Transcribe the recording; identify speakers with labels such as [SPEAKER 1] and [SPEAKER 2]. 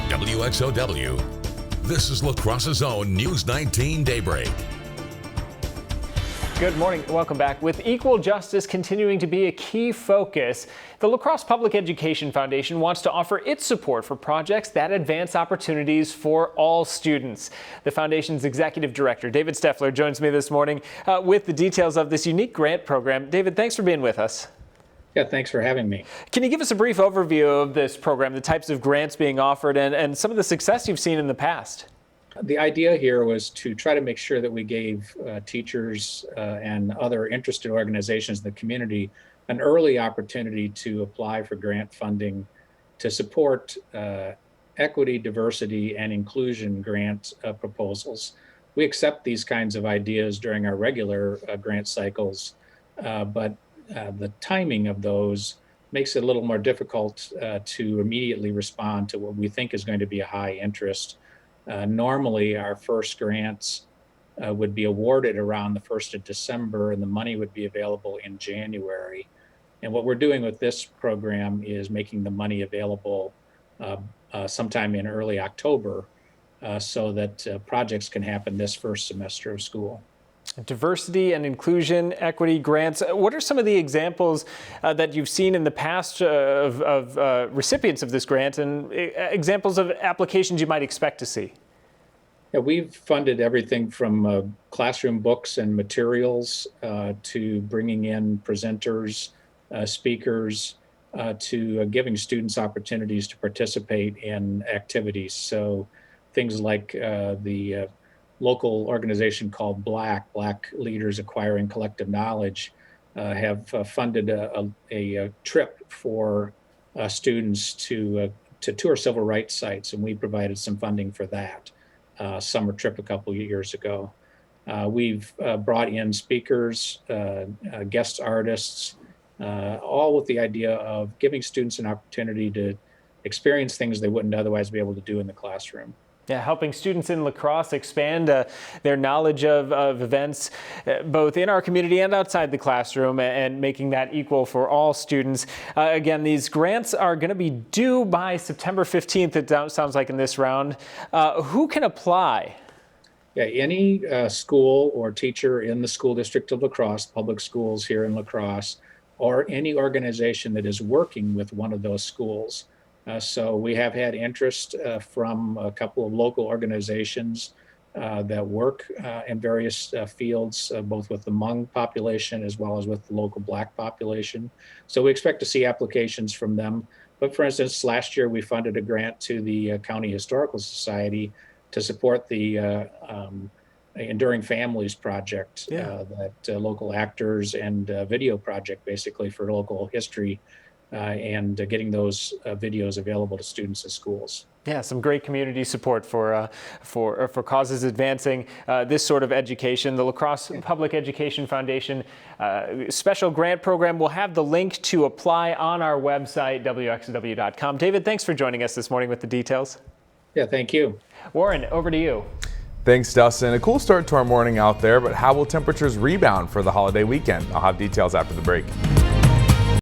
[SPEAKER 1] WXOW. This is La Crosse's own News 19 Daybreak.
[SPEAKER 2] Good morning. Welcome back. With equal justice continuing to be a key focus, the La Crosse Public Education Foundation wants to offer its support for projects that advance opportunities for all students. The foundation's executive director, David Steffler, joins me this morning with the details of this unique grant program. David, thanks for being with us.
[SPEAKER 3] Yeah, thanks for having me.
[SPEAKER 2] Can you give us a brief overview of this program, the types of grants being offered, and some of the success you've seen in the past?
[SPEAKER 3] The idea here was to try to make sure that we gave teachers and other interested organizations in the community an early opportunity to apply for grant funding to support equity, diversity, and inclusion grant proposals. We accept these kinds of ideas during our regular grant cycles, but the timing of those makes it a little more difficult to immediately respond to what we think is going to be a high interest. Normally, our first grants would be awarded around the 1st of December, and the money would be available in January. And what we're doing with this program is making the money available sometime in early October so that projects can happen this first semester of school.
[SPEAKER 2] Diversity and inclusion, equity grants. What are some of the examples that you've seen in the past of recipients of this grant, and examples of applications you might expect to see?
[SPEAKER 3] Yeah, we've funded everything from classroom books and materials to bringing in presenters, speakers, to giving students opportunities to participate in activities. So things like the local organization called Black Leaders Acquiring Collective Knowledge have funded a trip for students to tour civil rights sites, and we provided some funding for that summer trip a couple of years ago. We've brought in speakers, guest artists, all with the idea of giving students an opportunity to experience things they wouldn't otherwise be able to do in the classroom.
[SPEAKER 2] Yeah, helping students in La Crosse expand their knowledge of events both in our community and outside the classroom, and making that equal for all students. Again, these grants are going to be due by September 15th, it sounds like, in this round. Who can apply?
[SPEAKER 3] Yeah, any school or teacher in the school district of La Crosse, public schools here in La Crosse, or any organization that is working with one of those schools. So we have had interest from a couple of local organizations that work in various fields, both with the Hmong population as well as with the local Black population. So we expect to see applications from them. But for instance, last year we funded a grant to the County Historical Society to support the Enduring Families project, that local actors and video project basically for local history. And getting those videos available to students at schools.
[SPEAKER 2] Yeah, some great community support for causes advancing this sort of education. The La Crosse Public Education Foundation special grant program. We'll have the link to apply on our website, WXOW.com. David, thanks for joining us this morning with the details.
[SPEAKER 3] Yeah, thank you.
[SPEAKER 2] Warren, over to you.
[SPEAKER 4] Thanks, Dustin. A cool start to our morning out there, but how will temperatures rebound for the holiday weekend? I'll have details after the break.